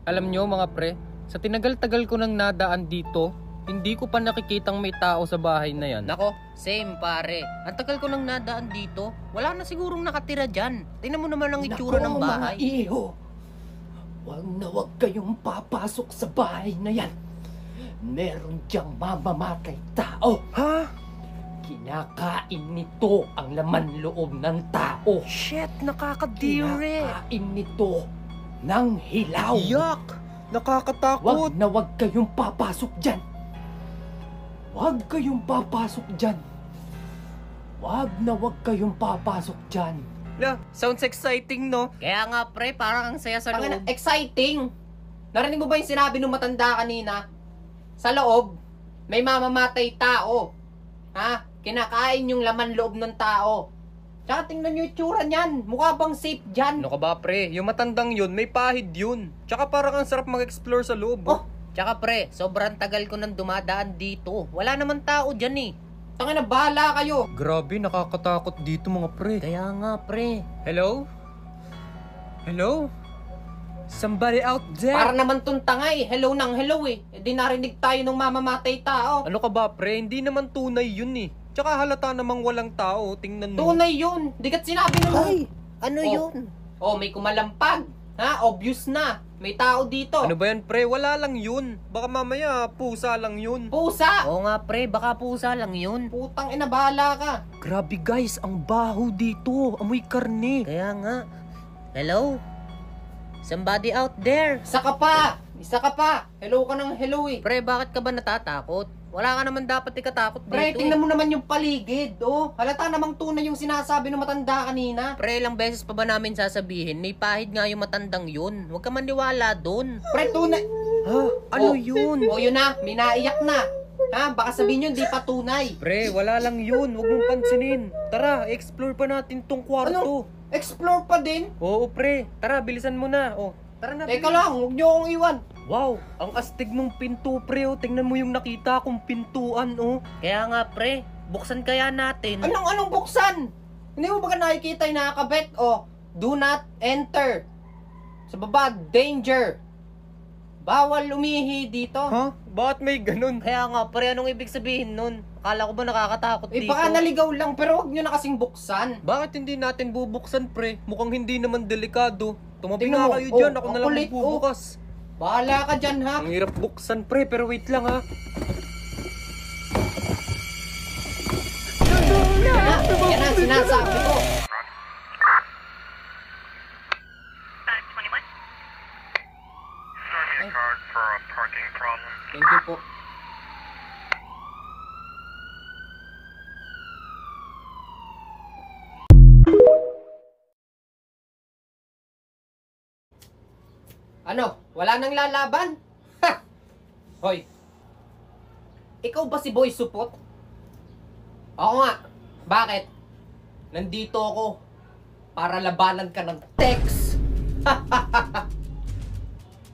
Alam nyo mga pre, sa tinagal-tagal ko nang nadaan dito, hindi ko pa nakikitang may tao sa bahay na yan. Nako, same pare. Ang tagal ko nang nadaan dito, wala na sigurong nakatira dyan. Tingnan mo naman ang itsura ng bahay. Nako mga iho, wag kayong papasok sa bahay na yan. Meron diyang mamamatay tao. Ha? Kinakain nito ang laman loob ng tao. Shit, nakakadiri. Kinakain nito ng hilaw. Yak! Nakakatakot. Wag kayong papasok dyan. Wag kayong papasok dyan. Wag kayong papasok dyan. La, sounds exciting no? Kaya nga pre, parang ang saya sa loob. Exciting! Narinig mo ba yung sinabi ng matanda kanina? Sa loob, may mamamatay tao. Ha? Kinakain yung laman loob ng tao. Tsaka tingnan nyo yung itsura niyan. Mukha bang safe dyan? Ano ka ba pre? Yung matandang yun, may pahid yun. Tsaka parang ang sarap mag-explore sa loob. Oh, Tsaka pre, sobrang tagal ko nang dumadaan dito. Wala naman tao dyan eh. tangina, bahala kayo. Grabe, nakakatakot dito mga pre. Kaya nga pre. Hello? Hello? Somebody out there? Para naman tong tangay. Hello nang hello eh. E di narinig tayo ng mamamatay tao. Ano ka ba pre? Hindi naman tunay yun eh. Tsaka halata namang walang tao. Tingnan mo. Tunay yun. Di kat sinabi nung... Ay, ano yun? Oh, may kumalampag. Ha? Obvious na. May tao dito. Ano ba yan pre? Wala lang yun. Baka mamaya pusa lang yun. Pusa! Oo nga pre, baka pusa lang yun. Putang ina, bahala ka. Grabe guys, ang baho dito. Amoy karne. Kaya nga. Hello? Somebody out there? Isa ka pa. Isa ka pa. Hello ka ng hello eh. Pre, bakit ka ba natatakot? Wala ka naman dapat ikatakot dito. Pre, tingnan mo naman yung paligid, oh. Halata namang tunay yung sinasabi ng matanda kanina. Pre, ilang beses pa ba namin sasabihin, may pahid nga yung matandang yun. Huwag ka maniwala dun. Pre, tunay. Ha? Ano Oh. yun? Oh, yun na. May naiyak na. Ha? Baka sabihin nyo, di pa tunay. Pre, wala lang yun. Huwag mong pansinin. Tara, explore pa natin tong kwarto. Explore pa din? Oo pre, tara bilisan mo na. Oh, tara na. Teka bilis. lang, huwag nyo akong iwan. Wow, ang astig nung pinto pre. Oh. Tingnan mo yung nakita kong pintuan oh. Kaya nga pre, buksan kaya natin. Anong buksan? Hindi mo ba nakikita yung nakakabit? Oh, do not enter. Sa baba, danger. Bawal umihi dito. Ha? Bakit may ganun? Kaya nga pre, anong ibig sabihin nun? Akala ko ba nakakatakot Eh, dito? baka naligaw lang, pero huwag nyo na kasing buksan. Bakit hindi natin bubuksan pre? Mukhang hindi naman delikado. Tumabi Tingnan nga mo. kayo dyan, Oh, ako na lang kulit, magbubukas. Bahala ka dyan, ha? Ang hirap buksan pre, pero wait lang ha. Yan ang sinasabi ko. Card for a parking problem. Thank you po. Ano? Wala nang lalaban? Ha! Hoy. Ikaw ba si Boy Supot? Ako nga. Bakit? Nandito ako para labanan ka ng Tex.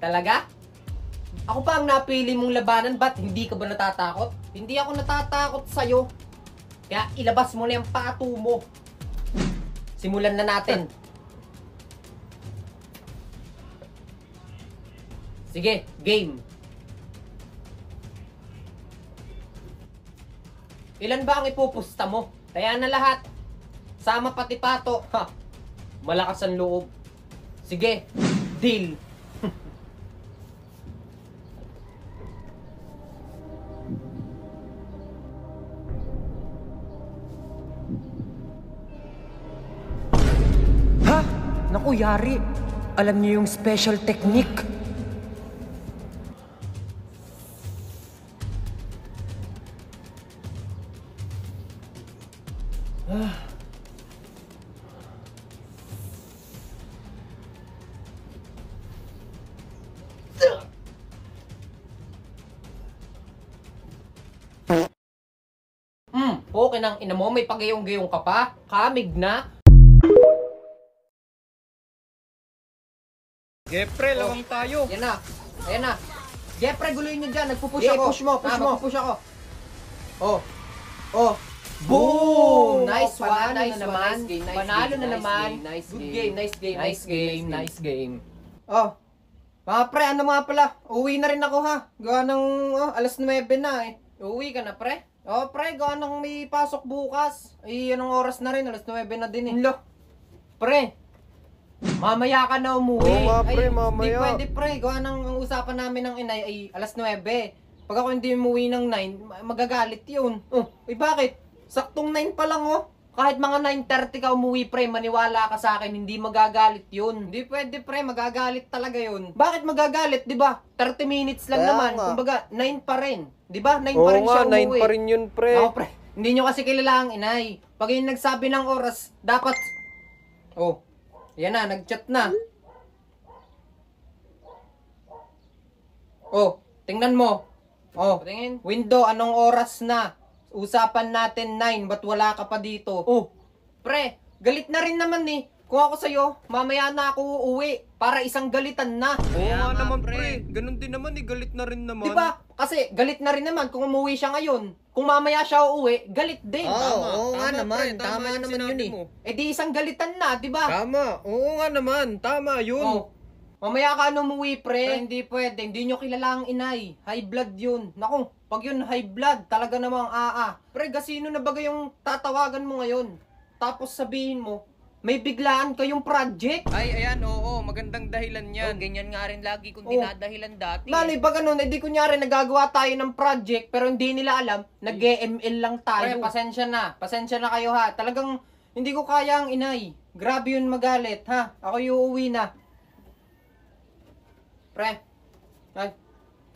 Talaga? Ako pa ang napili mong labanan, ba't hindi ka ba natatakot? Hindi ako natatakot sa'yo. Kaya ilabas mo na yung pato mo. Simulan na natin. Sige, game. Ilan ba ang ipupusta mo? Kaya na lahat. Sama pati pato. Ha! Malakas ang loob. Sige, deal. Ha? Naku, yari. Alam niyo yung special technique. Okay nang ina mo, may pagayong-gayong ka pa. Kamig na. Gepre, lawang tayo. Yan na. Ayan na. Jeffrey, guloy niyo dyan. Nagpupush Yeah, ako. push mo, push mo. Magpupush ako. Oh. Oh. Boom! Nice Oh, one. panalo Nice na naman. one. Nice game, nice Panalo game, na nice naman. game, nice Good game. game. Nice game. Nice game, nice game. Oh. Mga pre, ano mga pala? Uwi na rin ako ha. Gawa ng alas 9 na eh. Uwi ka na pre? Pre, gawa ng may pasok bukas. Anong oras na rin? Alas 9 na din eh. Lo, pre, mamaya ka na umuwi. Oo nga, pre, mamaya. Hindi pwede pre, gawa ng ang usapan namin ng inay ay alas 9. Pag ako hindi umuwi ng 9, magagalit yun. Bakit? Saktong 9 pa lang oh. Kahit mga 9:30 ka umuwi pre, maniwala ka sa akin, hindi magagalit yun. Hindi pwede pre, magagalit talaga yun. Bakit magagalit, di ba? 30 minutes lang Kaya naman. nga. Kumbaga, 9 pa rin. Di ba? 9 Oo pa rin nga, siya umuwi. 9 pa rin yun, pre. Ako pre, hindi nyo kasi kilala ang inay. Pag yung nagsabi ng oras, dapat... yan na, nag-chat na. Tingnan mo. Tingin. Window, anong oras na? Usapan natin 9, ba't wala ka pa dito? Pre, galit na rin naman eh. Kung ako sa'yo, mamaya na ako uuwi. Para isang galitan na. Oo nga naman, pre. Ganun din naman, galit na rin naman. Diba? Kasi galit na rin naman kung umuwi siya ngayon. Kung mamaya siya uuwi, galit din. Oo nga naman. pre, Tama yung naman sinabi yun eh. mo. Di isang galitan na, diba? Tama. Oo nga naman. Tama yun. Mamaya ka umuwi, pre. Hindi pwede. Hindi nyo kilala ang inay. High blood yun. Naku, pag yun high blood, talaga namang Pre, gasino na bagay yung tatawagan mo ngayon? Tapos sabihin mo, may biglaan kayong project? Ay, ayan, oo. Magandang dahilan yan. Ganyan nga rin lagi kung dinadahilan dati. Mali ba ganun? Di kunyari nagagawa tayo ng project pero hindi nila alam, nag-ML lang tayo. Pre, pasensya na. Pasensya na kayo ha. Talagang hindi ko kaya ang inay. Grabe yun magalit ha. Ako yung uuwi na. Pre,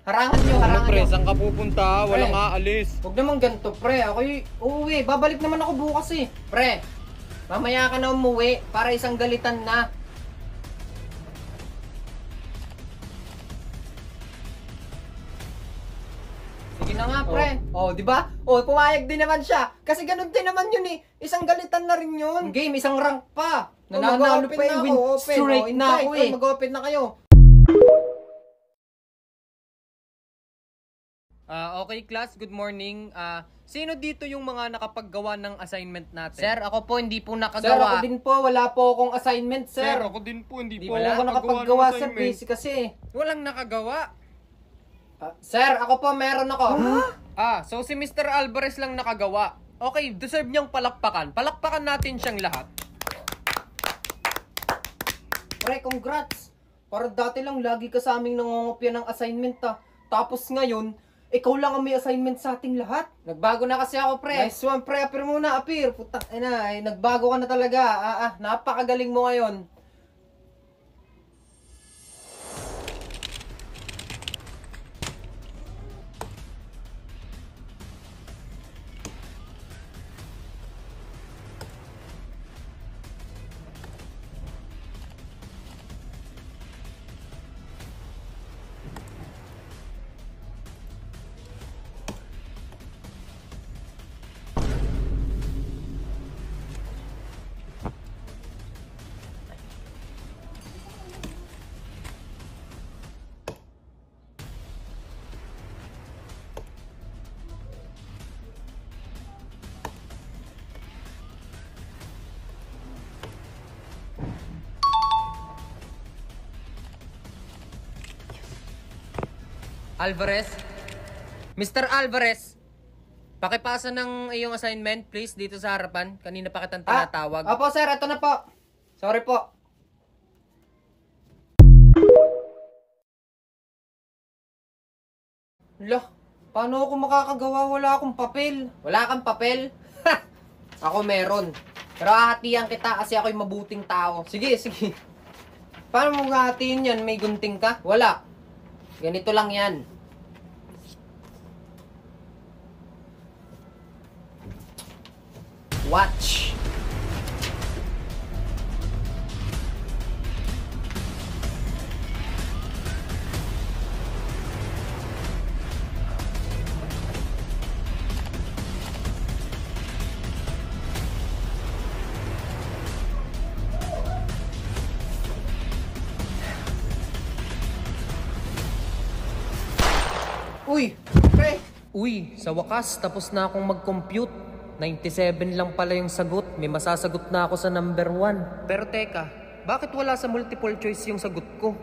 harangan nyo, harangan pre, nyo. saan ka pupunta? Walang Pre. aalis. Huwag naman ganito, pre. Ako yung uuwi. Babalik naman ako bukas eh. Pre, mamaya ka na umuwi para isang galitan na. Sige na nga, pre. Di ba? Pumayag din naman siya. Kasi ganun din naman yun eh. Isang galitan na rin yun. Game, isang rank pa. Nananalo pa yung win streak na ako eh. Mag-open na kayo. Okay class, good morning. Sino dito yung mga nakapaggawa ng assignment natin? Sir, ako po hindi po Sir, ako nakagawa. din po. Wala po akong assignment, sir. ako din po. Hindi Di wala ako nakapaggawa, sir. Busy kasi. Walang nakagawa. Sir, ako po meron ako. So si Mr. Alvarez lang nakagawa. Okay, deserve niyang palakpakan. Palakpakan natin siyang lahat. Pre, congrats. Para dati lang lagi ka sa aming nangungopya ng assignment Tapos ngayon, ikaw lang ang may assignment sa ating lahat. Nagbago na kasi ako, pre. Nice one, pre. Apir muna, apir. Puta, nagbago ka na talaga. Napakagaling mo ngayon. Alvarez? Mr. Alvarez, pakipasa ng iyong assignment please dito sa harapan. Kanina pa kitang tinatawag. Opo, sir. Ito na po. Sorry po. Paano ako makakagawa? Wala akong papel. Wala kang papel? Ako meron. Pero hahatian kita kasi ako'y mabuting tao. Sige, sige. Paano mo hahatiin yan? May gunting ka? Wala. Ganito lang yan. Watch. Uy, pre. Uy, sa wakas, tapos na akong mag-compute. 97 lang pala yung sagot. May masasagot na ako sa number 1. Pero teka, bakit wala sa multiple choice yung sagot ko?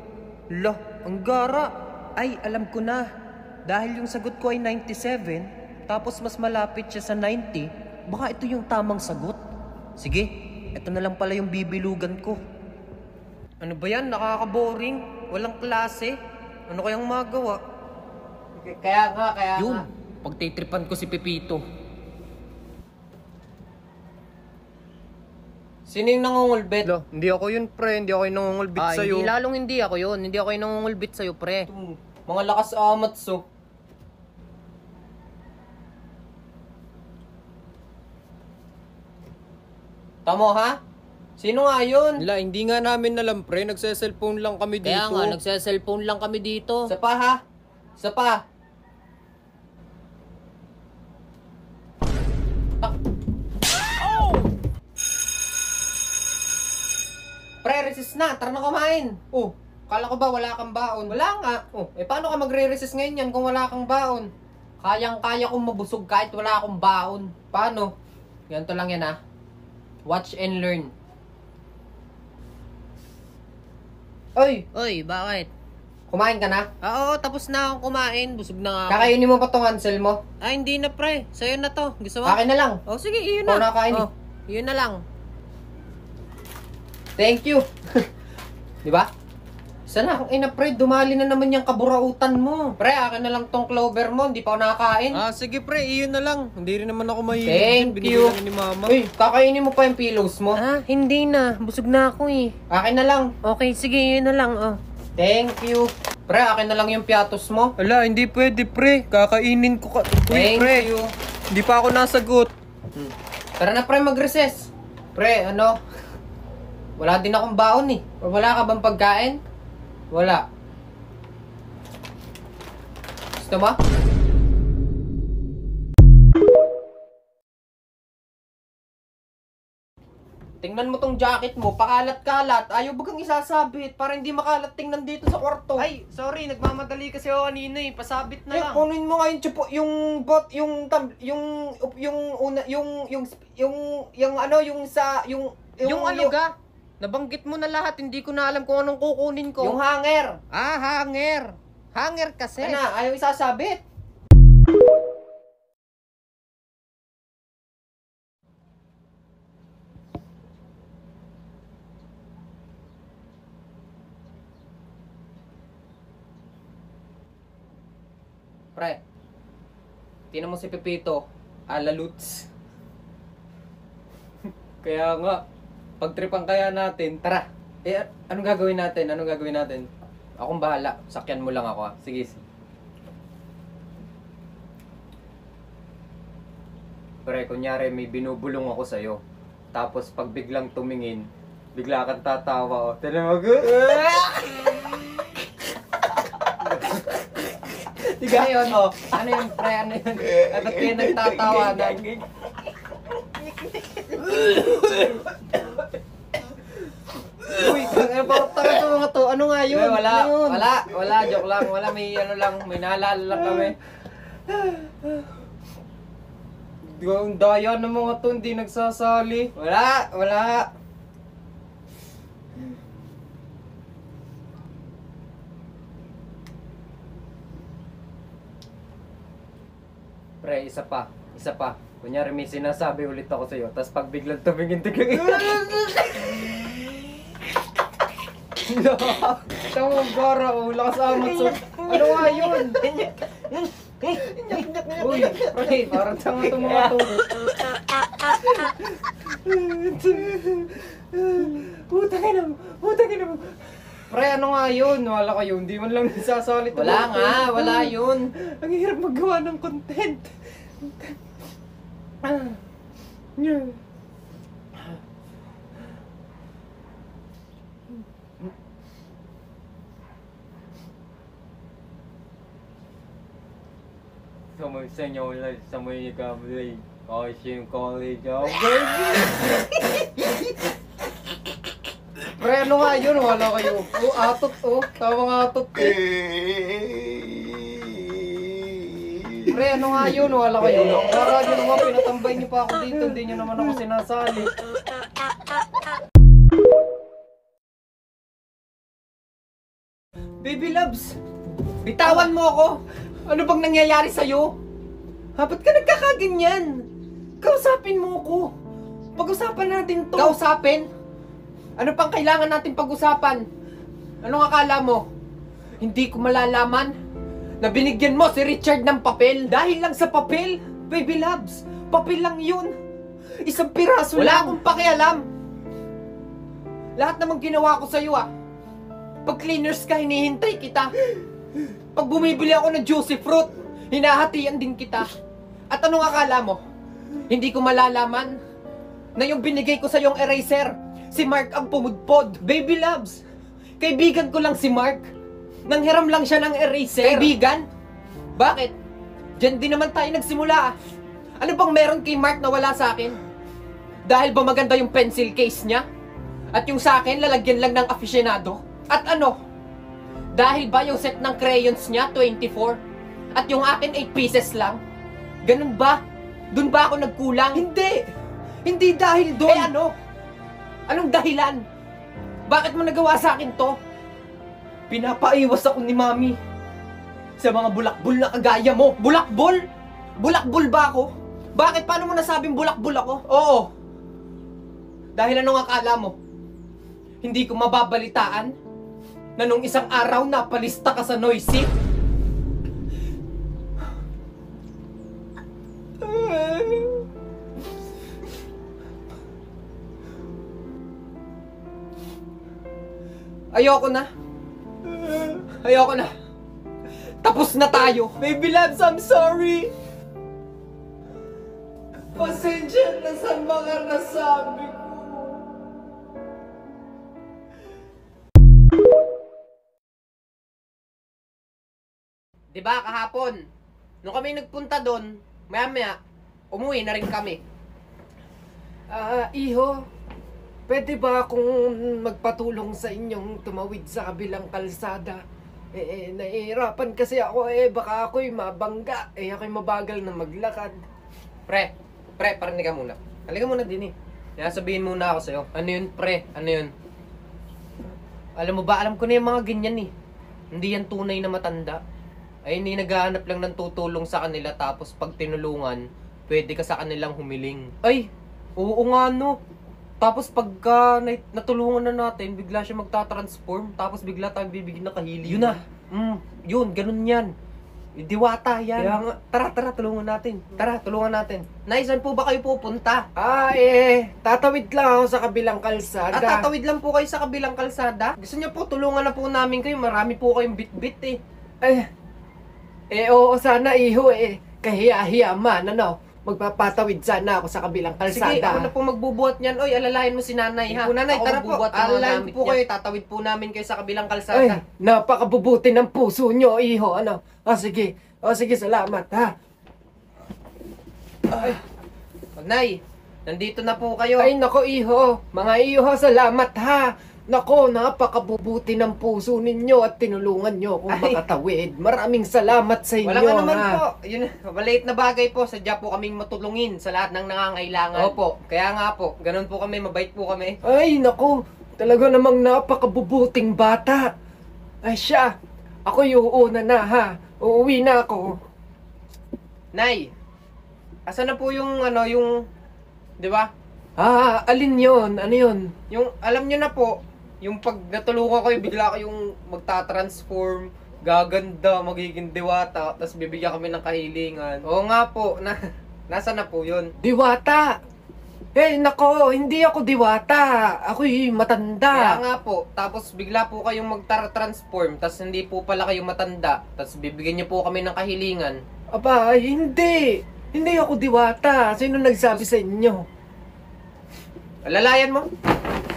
Lah, ang gara. Ay, alam ko na. Dahil yung sagot ko ay 97, tapos mas malapit siya sa 90, baka ito yung tamang sagot. Sige, ito na lang pala yung bibilugan ko. Ano ba yan? Nakaka-boring. Walang klase. Ano kayang magawa? Kaya nga. Yun, pagtitripan ko si Pepito. Sino yung nangungulbit? Lah, hindi ako yun, pre. Hindi ako yung nangungulbit sa'yo. Hindi, lalong hindi ako yun. Hindi ako yung nangungulbit sa'yo, pre. Mga lakas amatso. Tamo ha? Sino nga yun? Nila, hindi nga namin alam, pre. Nagse-cellphone lang kami dito. Kaya nga, nagse-cellphone lang kami dito. Isa pa ha? Isa pa. Pre, resist na. Tara na kumain. Oh, kala ko ba wala kang baon? Wala nga. Oh, paano ka magre-resist ngayon yan kung wala kang baon? Kayang-kaya kong mabusog kahit wala akong baon. Paano? Ganito lang yan ha. Watch and learn. Oy, Oy, bakit? kumain ka na? Oo, tapos na akong kumain. Busog na nga ako. Kakainin mo pa tong Hansel mo? Ay, hindi na, pre. Sa'yo na to. Gusto mo? Akin na lang. Oh, sige, iyon Ikaw na. nakain eh. Oh, iyon na lang. Thank you. Di ba? Sana kung ina pre, dumali na naman yung kaburautan mo. Pre, akin na lang tong clover mo, hindi pa ako nakakain. Ah, sige, pre. Iyon na lang. Hindi rin naman ako mahilig. Thank Binigyan you. lang ni mama. Uy, kakainin mo pa yung pillows mo. Ah, hindi na. Busog na ako eh. Akin na lang. Okay, sige, iyon na lang. Oh. Thank you. Pre, akin na lang yung piatos mo. Ala, hindi pwede, pre. Kakainin ko ka. Uy, Thank pre. you. Hindi pa ako nasagot. Tara na pre, mag-recess. Pre, ano? Wala din akong baon eh. Wala ka bang pagkain? Wala. Gusto mo? Tingnan mo tong jacket mo, pakalat-kalat. Ayaw bagang isasabit para hindi makalat tingnan dito sa kwarto. Ay, sorry. Nagmamadali kasi ako kanina eh. Pasabit na Eh, lang. kunin mo nga yung chupo, yung bot, yung ano, yung sa, Yung ano ga? Nabanggit mo na lahat. Hindi ko na alam kung anong kukunin ko. yung hanger. Ah, hanger. Hanger kasi. Ano, ayaw isasabit. Pre, tinan mo si Pepito, alaluts. Kaya nga, pagtripan kaya natin, tara. Anong gagawin natin? Anong gagawin natin? Akong bahala, sakyan mo lang ako ha. Sige. Pre, kunyari may binubulong ako sa'yo. Tapos pag biglang tumingin, bigla kang tatawa. O, tinan mo. Diga yun, oh. Ano yun, pre? Ano yun? Ay, ba't kayo nagtatawanan? Uy, parang tanga to mga to. Ano nga yun? Wala, Ano yun? wala, joke lang. Wala, may ano lang, may naalala lang kami. Ang daya ng mga to, hindi nagsasali. Wala. Pre, isa pa. Kunyari may sinasabi ulit ako sa'yo, tapos pag biglang tumingin, Tama ang gara, oh. Lakas amat so. Ano nga yun? Uy, pre, parang tanga itong mga to. Putangin mo. Pre, ano nga yun? Wala kayo, hindi man lang nasasalit. Wala yun. Ang hirap maggawa ng content. Sa inyo ulit sa may kabli. Ocean College of Pre, ano nga yun? Wala kayo. Oh, atot oh. Tawang atot eh. Pre, ano nga yun? Wala kayo. Para nyo naman, pinatambay niyo pa ako dito. Hindi nyo naman ako sinasali. Baby loves! Bitawan mo ako! Ano bang nangyayari sa'yo? Ha, ba't ka nagkakaganyan? Kausapin mo ako. Pag-usapan natin to. Kausapin? Ano pang kailangan natin pag-usapan? Anong akala mo? Hindi ko malalaman na binigyan mo si Richard ng papel? Dahil lang sa papel, baby loves. Papel lang yun. Isang piraso Wala lang. akong pakialam. Lahat namang ginawa ko sa'yo Pag cleaners ka, hinihintay kita. Pag bumibili ako ng juicy fruit, hinahatian din kita. At anong akala mo? Hindi ko malalaman na yung binigay ko sa yung eraser, si Mark ang pumudpod. Baby loves. Kaibigan ko lang si Mark. Nanghiram lang siya ng eraser. Kaibigan? Bakit? Diyan din naman tayo nagsimula. Ano bang meron kay Mark na wala sa akin? Dahil ba maganda yung pencil case niya? At yung sa akin, lalagyan lang ng aficionado? At ano? Dahil ba yung set ng crayons niya, 24? At yung akin, 8 pieces lang? Ganun ba? Doon ba ako nagkulang? Hindi. Hindi dahil doon. Eh ano? Anong dahilan? Bakit mo nagawa sa akin to? Pinapaiwas ako ni Mami sa mga bulakbol na kagaya mo. Bulakbol? Bulakbol ba ako? Bakit? Paano mo nasabing bulakbol ako? Oo. Dahil anong akala mo? Hindi ko mababalitaan na nung isang araw napalista ka sa Noisy? Ayoko na. Ayoko na. Tapos na tayo. Baby loves, I'm sorry. Pasensya na sa mga nasabi ko. Diba kahapon, nung kami nagpunta doon, maya-maya, umuwi na rin kami. Iho, pwede ba akong magpatulong sa inyong tumawid sa kabilang kalsada? Nahihirapan kasi ako baka ako'y mabangga. Ako'y mabagal na maglakad. Pre, parinig ka muna. Halika muna din Sabihin muna ako sa'yo. Ano yun, pre? Ano yun? Alam mo ba, alam ko na yung mga ganyan Hindi yan tunay na matanda. Ay, hindi naghahanap lang ng tutulong sa kanila tapos pag tinulungan, pwede ka sa kanilang humiling. Ay, oo nga no. Tapos pagka natulungan na natin, bigla siya magta-transform, tapos bigla tayong bibigyan ng kahilingan. Yun na. Yun, ganun yan. Diwata yan. Kaya nga, tara, tulungan natin. Tara, tulungan natin. Nay, saan po ba kayo pupunta? Tatawid lang ako sa kabilang kalsada. Tatawid lang po kayo sa kabilang kalsada? Gusto niyo po, tulungan na po namin kayo. Marami po kayong bit-bit Oo, sana iho kahiya-hiya man, magpapatawid sana ako sa kabilang kalsada. Sige, ako na po magbubuhat niyan. Oy, alalayan mo si nanay ha. Nanay, tara po. Alalayan po kayo. Tatawid po namin kayo sa kabilang kalsada. Napakabubuti ng puso nyo, iho, sige. Sige, salamat, ha. Nay, nandito na po kayo. Ay, nako, iho. Mga iho, salamat, ha. Nako, napakabubuti ng puso ninyo at tinulungan nyo kung makatawid. Maraming salamat sa inyo. Wala nga naman po. Yun, maliit na bagay po. Sadya po kaming matulungin sa lahat ng nangangailangan. Opo, kaya nga po. Ganun po kami, mabait po kami. Ay, nako. Talaga namang napakabubuting bata. Ay, siya. Ako yung uuna na, ha. Uuwi na ako. Nay, asa na po yung, di ba? Alin yon? Ano yun? Yung, alam nyo na po, yung pag natulungan kayo, bigla kayong magta-transform, gaganda, magiging diwata, tapos bibigyan kami ng kahilingan. Oo nga po, nasa na po yun? Diwata! Nako, hindi ako diwata. Ako'y matanda. Kaya nga po, tapos bigla po kayong magta-transform, tapos hindi po pala kayo matanda, tapos bibigyan niyo po kami ng kahilingan. Aba, hindi. Hindi ako diwata. Sino nagsabi sa inyo? Alalayan mo?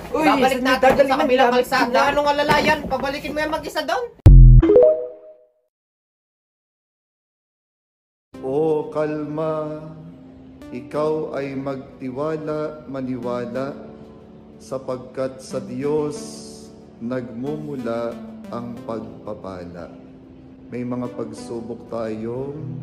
Uy, babalik natin dadalhin sa kabilang namin kalsada. sila. Anong alalayan? Pabalikin mo yung mag-isa doon? O kalma, ikaw ay magtiwala, maniwala, sapagkat sa Diyos nagmumula ang pagpapala. May mga pagsubok tayong